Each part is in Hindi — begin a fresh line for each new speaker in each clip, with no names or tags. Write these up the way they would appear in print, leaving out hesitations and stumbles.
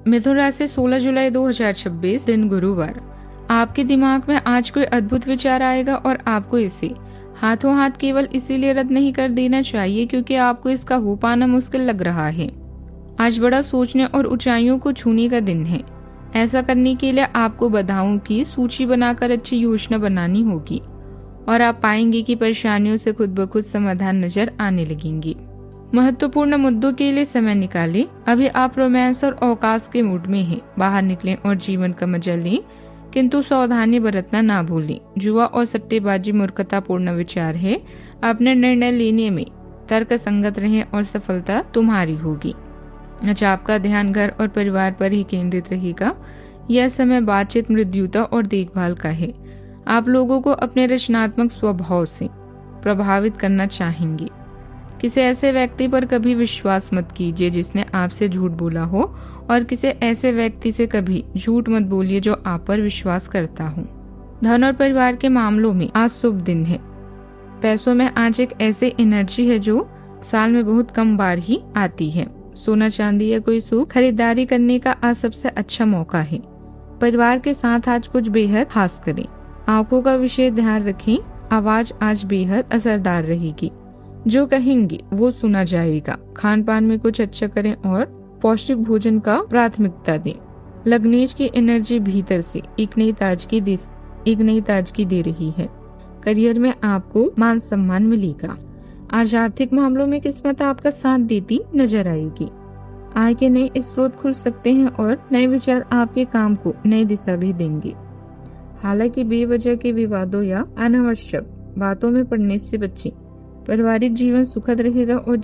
मिथुन राशि 16 जुलाई 2026 दिन गुरुवार। आपके दिमाग में आज कोई अद्भुत विचार आएगा और आपको इसे हाथों हाथ केवल इसीलिए रद्द नहीं कर देना चाहिए क्योंकि आपको इसका हो पाना मुश्किल लग रहा है। आज बड़ा सोचने और ऊंचाइयों को छूने का दिन है। ऐसा करने के लिए आपको बाधाओं की सूची बनाकर अच्छी योजना बनानी होगी और आप पाएंगे कि परेशानियों से खुद ब खुद समाधान नजर आने लगेंगे। महत्वपूर्ण मुद्दों के लिए समय निकालें। अभी आप रोमांस और अवकाश के मूड में हैं। बाहर निकलें और जीवन का मजा लें, किंतु सावधानी बरतना ना भूलें। जुआ और सट्टेबाजी मूर्खतापूर्ण विचार है। अपने निर्णय लेने में तर्क संगत रहें और सफलता तुम्हारी होगी। आज आपका ध्यान घर और परिवार पर ही केंद्रित रहेगा। यह समय बातचीत, मृदुता और देखभाल का है। आप लोगों को अपने रचनात्मक स्वभाव से प्रभावित करना चाहेंगे। किसी ऐसे व्यक्ति पर कभी विश्वास मत कीजिए जिसने आपसे झूठ बोला हो और किसी ऐसे व्यक्ति से कभी झूठ मत बोलिए जो आप पर विश्वास करता हो। धन और परिवार के मामलों में आज शुभ दिन है। पैसों में आज एक ऐसी एनर्जी है जो साल में बहुत कम बार ही आती है। सोना चांदी या कोई शुभ खरीदारी करने का आज सबसे अच्छा मौका है। परिवार के साथ आज कुछ बेहद खास करें। आंखों का विशेष ध्यान रखें। आवाज आज बेहद असरदार रहेगी। जो कहेंगे वो सुना जाएगा। खान पान में कुछ अच्छा करें और पौष्टिक भोजन का प्राथमिकता दें। लग्नेश की एनर्जी भीतर से एक नई ताजगी दे रही है। करियर में आपको मान सम्मान मिलेगा। आज आर्थिक मामलों में किस्मत आपका साथ देती नजर आएगी। आय के नए स्रोत खुल सकते हैं और नए विचार आपके काम को नई दिशा भी देंगे। हालांकि बेवजह के विवादों या अनावश्यक बातों में पड़ने से बचें। पारिवारिक जीवन सुखद रहेगा और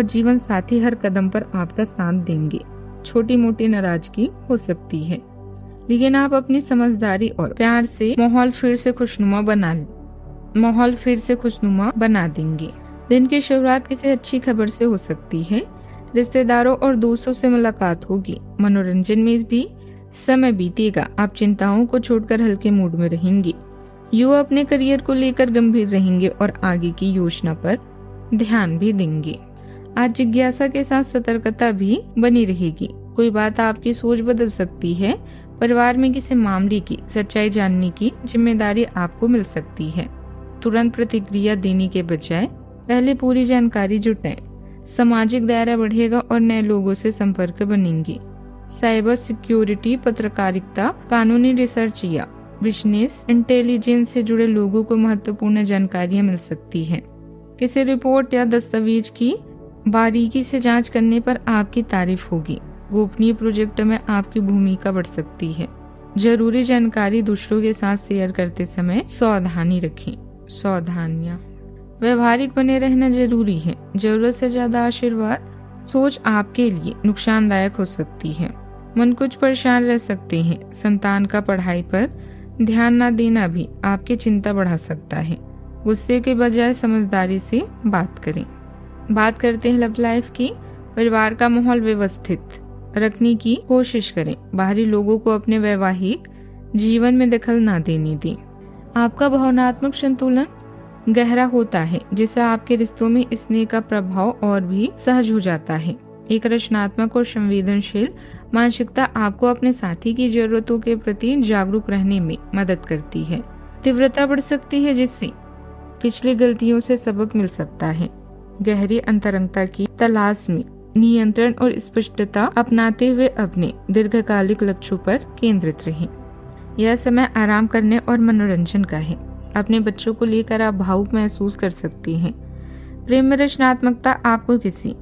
जीवन साथी हर कदम पर आपका साथ देंगे। छोटी मोटी नाराजगी हो सकती है, लेकिन आप अपनी समझदारी और प्यार से माहौल फिर से खुशनुमा बना देंगे। दिन की शुरुआत किसी अच्छी खबर से हो सकती है। रिश्तेदारों और दोस्तों से मुलाकात होगी। मनोरंजन में भी समय बीतेगा। आप चिंताओं को छोड़कर हल्के मूड में रहेंगे। युवा अपने करियर को लेकर गंभीर रहेंगे और आगे की योजना पर ध्यान भी देंगे। आज जिज्ञासा के साथ सतर्कता भी बनी रहेगी। कोई बात आपकी सोच बदल सकती है। परिवार में किसी मामले की सच्चाई जानने की जिम्मेदारी आपको मिल सकती है। तुरंत प्रतिक्रिया देने के बजाय पहले पूरी जानकारी जुटाएं। सामाजिक दायरा बढ़ेगा और नए लोगों से संपर्क बनेंगे। साइबर सिक्योरिटी, पत्रकारिता, कानूनी रिसर्च या बिजनेस इंटेलिजेंस से जुड़े लोगों को महत्वपूर्ण जानकारियां मिल सकती है। किसी रिपोर्ट या दस्तावेज की बारीकी से जांच करने पर आपकी तारीफ होगी। गोपनीय प्रोजेक्ट में आपकी भूमिका बढ़ सकती है। जरूरी जानकारी दूसरों के साथ शेयर करते समय सावधानी रखें। सावधानियां व्यवहारिक बने रहना जरूरी है। जरूरत से ज्यादा आशीर्वाद सोच आपके लिए नुकसानदायक हो सकती है। मन कुछ परेशान रह सकते हैं। संतान का पढ़ाई पर ध्यान न देना भी आपकी चिंता बढ़ा सकता है। गुस्से के बजाय समझदारी से बात करें। बात करते हैं लव लाइफ की। परिवार का माहौल व्यवस्थित रखने की कोशिश करें। बाहरी लोगों को अपने वैवाहिक जीवन में दखल न देने दें। आपका भावनात्मक संतुलन गहरा होता है, जिससे आपके रिश्तों में स्नेह का प्रभाव और भी सहज हो जाता है। एक रचनात्मक और संवेदनशील मानसिकता आपको अपने साथी की जरूरतों के प्रति जागरूक रहने में मदद करती है। तीव्रता बढ़ सकती है, जिससे पिछली गलतियों से सबक मिल सकता है। गहरी अंतरंगता की तलाश में नियंत्रण और स्पष्टता अपनाते हुए अपने दीर्घकालिक लक्ष्यों पर केंद्रित रहें। यह समय आराम करने और मनोरंजन का है। अपने बच्चों को लेकर आप भावुक महसूस कर सकती हैं। प्रेम में रचनात्मकता आपको किसी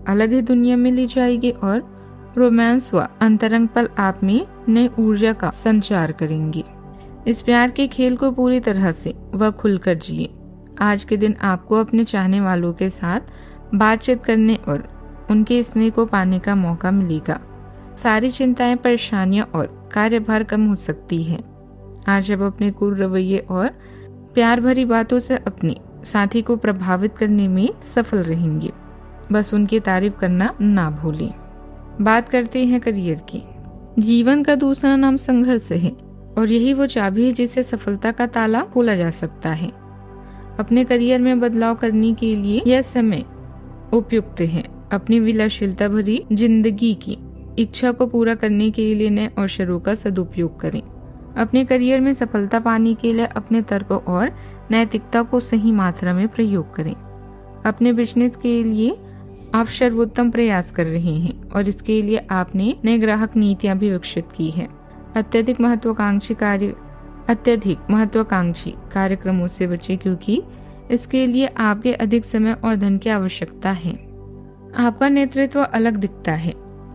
अलग ही दुनिया में ले जाएगी और रोमांस व अंतरंग पल आप में नई ऊर्जा का संचार करेंगे। इस प्यार के खेल को पूरी तरह से व खुलकर जिए। आज के दिन आपको अपने चाहने वालों के साथ बातचीत करने और उनके स्नेह को पाने का मौका मिलेगा। सारी चिंताएं, परेशानियां और कार्यभार कम हो सकती है। आज आप अपने कुल रवैये और प्यार भरी बातों से अपने साथी को प्रभावित करने में सफल रहेंगे। बस उनकी तारीफ करना ना भूलें। बात करते हैं करियर की। जीवन का दूसरा नाम संघर्ष है और यही वो चाबी है जिससे सफलता का ताला खोला जा सकता है। अपने करियर में बदलाव करने के लिए यह समय उपयुक्त है। अपनी विलासिता भरी जिंदगी की इच्छा को पूरा करने के लिए नए अवसरों का सदुपयोग करें। अपने करियर में सफलता पाने के लिए अपने तर्क और नैतिकता को सही मात्रा में प्रयोग करें। अपने बिजनेस के लिए आप सर्वोत्तम प्रयास कर रहे हैं और इसके लिए आपने नए ग्राहक नीतियां भी विकसित की है। अत्यधिक महत्वाकांक्षी कार्यक्रमों से बचें क्योंकि इसके लिए आपके अधिक समय और धन की आवश्यकता है। आपका नेतृत्व अलग दिखता है।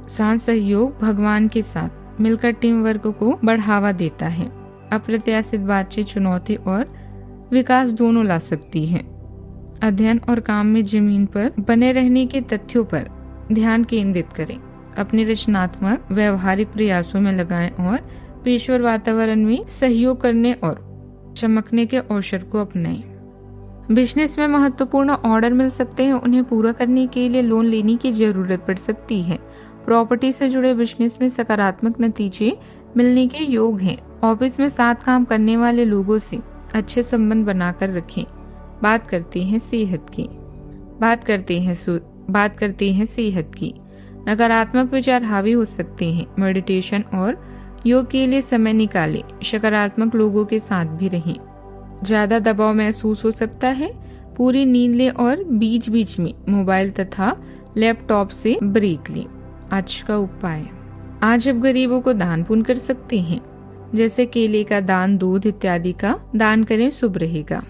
साथ सहयोग भगवान के साथ मिलकर टीम वर्क को बढ़ावा देता है। अप्रत्याशित बातचीत चुनौती और विकास दोनों ला सकती है। अध्ययन और काम में जमीन पर बने रहने के तथ्यों पर ध्यान केंद्रित करें। अपने रचनात्मक व्यवहारिक प्रयासों में लगाएं और पेशेवर वातावरण में सहयोग करने और चमकने के अवसर को अपनाएं। बिजनेस में महत्वपूर्ण ऑर्डर मिल सकते हैं। उन्हें पूरा करने के लिए लोन लेने की जरूरत पड़ सकती है। प्रॉपर्टी से जुड़े बिजनेस में सकारात्मक नतीजे मिलने के योग हैं। ऑफिस में साथ काम करने वाले लोगों से अच्छे संबंध बनाकर रखें। बात करते हैं सेहत की। नकारात्मक विचार हावी हो सकते हैं। मेडिटेशन और योग के लिए समय निकालें। सकारात्मक लोगों के साथ भी रहें। ज्यादा दबाव महसूस हो सकता है। पूरी नींद लें और बीच बीच में मोबाइल तथा लैपटॉप से ब्रेक लें। आज का उपाय, आज आप गरीबों को दान पुण्य कर सकते हैं, जैसे केले का दान, दूध इत्यादि का दान करें, शुभ रहेगा।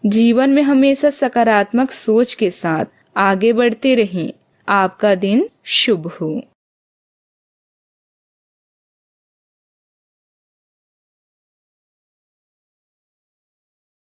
जीवन में हमेशा सकारात्मक सोच के साथ आगे बढ़ते रहें। आपका दिन शुभ हो।